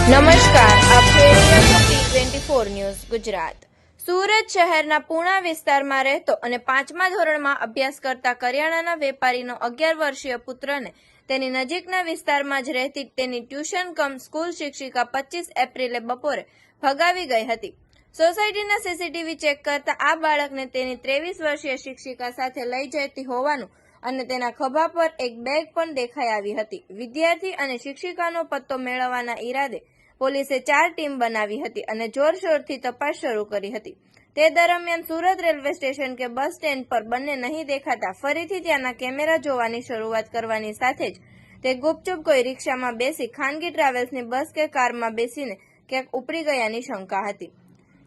નમસ્કાર, આપ જોઈ રહ્યા છો T24 ન્યૂઝ ગુજરાત। સુરત શહેરના પૂણા વિસ્તારમાં રહેતો અને 5મા ધોરણમાં અભ્યાસ કરતા કરિયાણાના વેપારીનો 11 વર્ષીય પુત્રને તેની નજીકના વિસ્તારમાં જ રહેતી તેની ટ્યુશન કમ સ્કૂલ શિક્ષિકા 25 એપ્રિલે બપોરે ભગાવી ગઈ હતી। સોસાયટીના સીસીટીવી ચેક કરતા આ બાળકને તેની 23 વર્ષીય શિક્ષિકા સાથે લઈ જતી હોવાનું અને તેના ખભા પર એક બેગ પણ દેખાઈ આવી હતી। વિદ્યાર્થી અને શિક્ષિકાનો પત્તો મેળવવાના ઈરાદે પોલીસે 4 ટીમ બનાવી હતી અને જોરશોરથી તપાસ શરૂ કરી હતી। તે દરમિયાન સુરત રેલવે સ્ટેશન કે બસ સ્ટેન્ડ પર બંને નહીં દેખાતા ફરીથી ત્યાંના કેમેરા જોવાની શરૂઆત કરવાની સાથે જ તે ગુપચુપ કોઈ રિક્ષામાં બેસી ખાનગી ટ્રાવેલ્સની બસ કે કારમાં બેસીને ક્યાંક ઉપડી ગયાની શંકા હતી,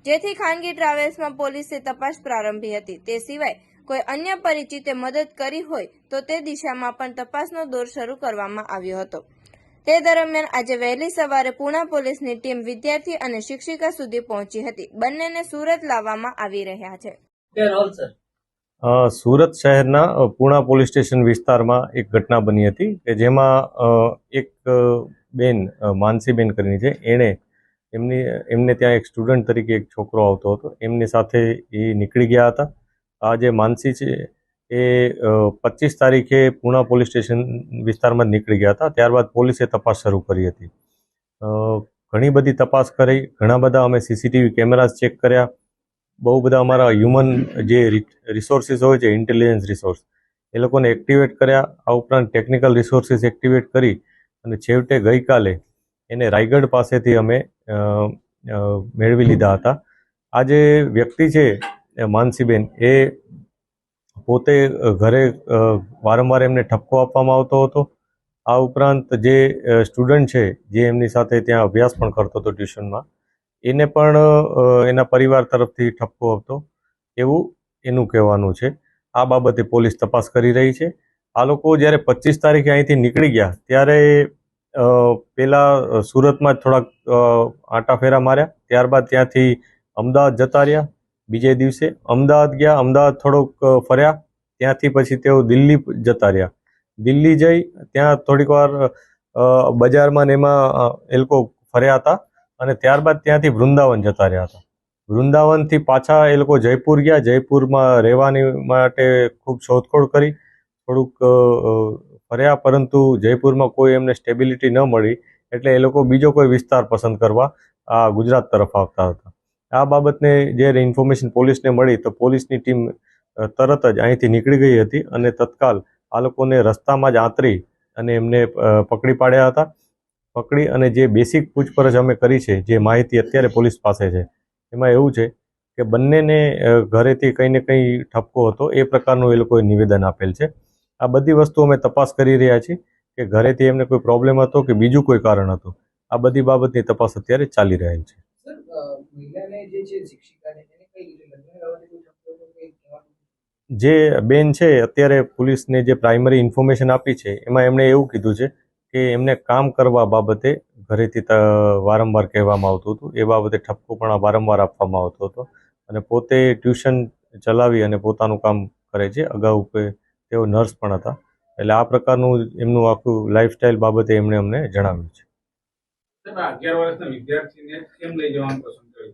જેથી ખાનગી ટ્રાવેલ્સમાં પોલીસે તપાસ પ્રારંભી હતી। તે સિવાય કોઈ અન્ય પરિચિતે મદદ કરી હોય તો તે દિશામાં પણ તપાસનો દોર શરૂ કરવામાં આવ્યો હતો। તે દરમિયાન આજે વહેલી સવારે પૂણા પોલીસની ટીમ વિદ્યાર્થી અને શિક્ષિકા સુધી પહોંચી હતી। બંનેને સુરત લાવવામાં આવી રહ્યા છે। સુરત શહેરના પૂણા પોલીસ સ્ટેશન વિસ્તારમાં એક ઘટના બની હતી કે જેમાં એક બેન માનસીબેન કરીને છે, એમને ત્યાં એક સ્ટુડન્ટ તરીકે એક છોકરો આવતો હતો, એમની સાથે એ નીકળી ગયા હતા। આ જે માનસી છે એ 25 તારીખે પૂણા પોલીસ સ્ટેશન વિસ્તારમાં નીકળી ગયા હતા। ત્યારબાદ પોલીસે તપાસ શરૂ કરી હતી। ઘણી બધી તપાસ કરી, ઘણા બધા અમે સીસીટીવી કેમેરાસ ચેક કર્યા, બહુ બધા અમારા હ્યુમન જે રિસોર્સિસ હોય છે, ઇન્ટેલિજન્સ રિસોર્સ, એ લોકોને એક્ટિવેટ કર્યા। આ ઉપરાંત ટેકનિકલ રિસોર્સિસ એક્ટિવેટ કરી અને છેવટે ગઈકાલે એને રાયગઢ પાસેથી અમે મેળવી લીધા હતા। આ જે વ્યક્તિ છે માનસીબેન, એ પોતે ઘરે વારંવાર એમને ઠપકો આપવામાં આવતો હતો। આ ઉપરાંત જે સ્ટુડન્ટ છે જે એમની સાથે ત્યાં અભ્યાસ પણ કરતો હતો ટ્યુશનમાં, એને પણ એના પરિવાર તરફથી ઠપકો આપતો એવું એનું કહેવાનું છે। આ બાબતે પોલીસ તપાસ કરી રહી છે। આ લોકો જ્યારે 25 તારીખે અહીંથી નીકળી ગયા ત્યારે પહેલાં સુરતમાં જ થોડાક આંટા ફેરા માર્યા, ત્યારબાદ ત્યાંથી અમદાવાદ જતા રહ્યા। બીજે દિવસે અમદાવાદ ગયા, અમદાવાદ થોડોક ફર્યા, ત્યાંથી પછી તેઓ દિલ્હી જતા રહ્યા। દિલ્હી જઈ ત્યાં થોડીક વાર બજારમાં ને એમાં એ લોકો ફર્યા હતા અને ત્યારબાદ ત્યાંથી વૃંદાવન જતા રહ્યા હતા। વૃંદાવનથી પાછા એ લોકો જયપુર ગયા। જયપુરમાં રહેવાની માટે ખૂબ શોધખોળ કરી, થોડુંક ફર્યા, પરંતુ જયપુરમાં કોઈ એમને સ્ટેબિલિટી ન મળી એટલે એ લોકો બીજો કોઈ વિસ્તાર પસંદ કરવા આ ગુજરાત તરફ આવતા હતા। આ બાબતને જ્યારે ઇન્ફોર્મેશન પોલીસને મળી તો પોલીસની ટીમ તરત જ અહીંથી નીકળી ગઈ હતી અને તત્કાલ આ લોકોને રસ્તામાં જ આંતરી અને એમને પકડી પાડ્યા હતા। પકડી અને જે બેસિક પૂછપરછ અમે કરી છે, જે માહિતી અત્યારે પોલીસ પાસે છે, એમાં એવું છે કે બંનેને ઘરેથી કંઈ ને કંઈ ઠપકો હતો, એ પ્રકારનું એ લોકોએ નિવેદન આપેલ છે। આ બધી વસ્તુ અમે તપાસ કરી રહ્યા છીએ કે ઘરેથી એમને કોઈ પ્રોબ્લેમ હતો કે બીજું કોઈ કારણ હતું। આ બધી બાબતની તપાસ અત્યારે ચાલી રહેલ છે। જે બેન છે, અત્યારે પોલીસને જે પ્રાઇમરી ઇન્ફોર્મેશન આપી છે એમાં એમણે એવું કીધું છે કે એમને કામ કરવા બાબતે ઘરેથી વારંવાર કહેવામાં આવતું હતું, એ બાબતે ઠપકો પણ વારંવાર આપવામાં આવતો હતો અને પોતે ટ્યુશન ચલાવી અને પોતાનું કામ કરે છે। અગાઉ તેઓ નર્સ પણ હતા, એટલે આ પ્રકારનું એમનું આખું લાઈફસ્ટાઈલ બાબતે એમણે અમને જણાવ્યું છે। 11 વર્ષના વિદ્યાર્થીને કેમ લઈ જવાનું પસંદ કર્યું?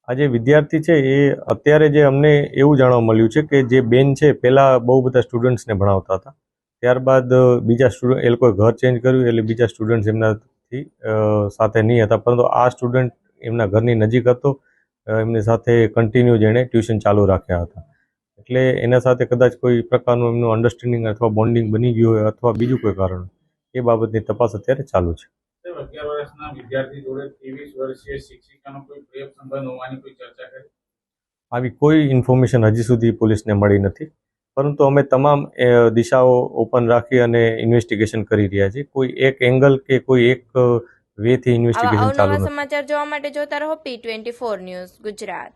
આ જે વિદ્યાર્થી છે એ અત્યારે જે અમને એવું જાણવા મળ્યું છે કે જે બેન છે પહેલાં બહુ બધા સ્ટુડન્ટ્સને ભણાવતા હતા, ત્યારબાદ બીજા સ્ટુડન્ટ એ લોકોએ ઘર ચેન્જ કર્યું એટલે બીજા સ્ટુડન્ટ્સ એમનાથી સાથે નહીં હતા, પરંતુ આ સ્ટુડન્ટ એમના ઘરની નજીક હતો, એમની સાથે કન્ટિન્યુ જેણે ટ્યુશન ચાલુ રાખ્યા હતા, એટલે એના સાથે કદાચ કોઈ પ્રકારનું એમનું અન્ડરસ્ટેન્ડિંગ અથવા બોન્ડિંગ બની ગયું હોય અથવા બીજું કોઈ કારણ, એ બાબતની તપાસ અત્યારે ચાલુ છે। 11 વર્ષના વિદ્યાર્થી જોડે 23 વર્ષીય શિક્ષિકાનો કોઈ પ્રેમ સંબંધ હોવાની કોઈ ચર્ચા કરી? આવી કોઈ ઇન્ફોર્મેશન હજી સુધી પોલીસને મળી નથી, પરંતુ અમે તમામ દિશાઓ ઓપન રાખી અને ઇન્વેસ્ટિગેશન કરી રહ્યા છીએ। કોઈ એક એંગલ કે કોઈ એક વેથી ઇન્વેસ્ટિગેશન ચાલુ નથી। સમાચાર જોવા માટે જોતા રહો T24 ન્યૂઝ ગુજરાત।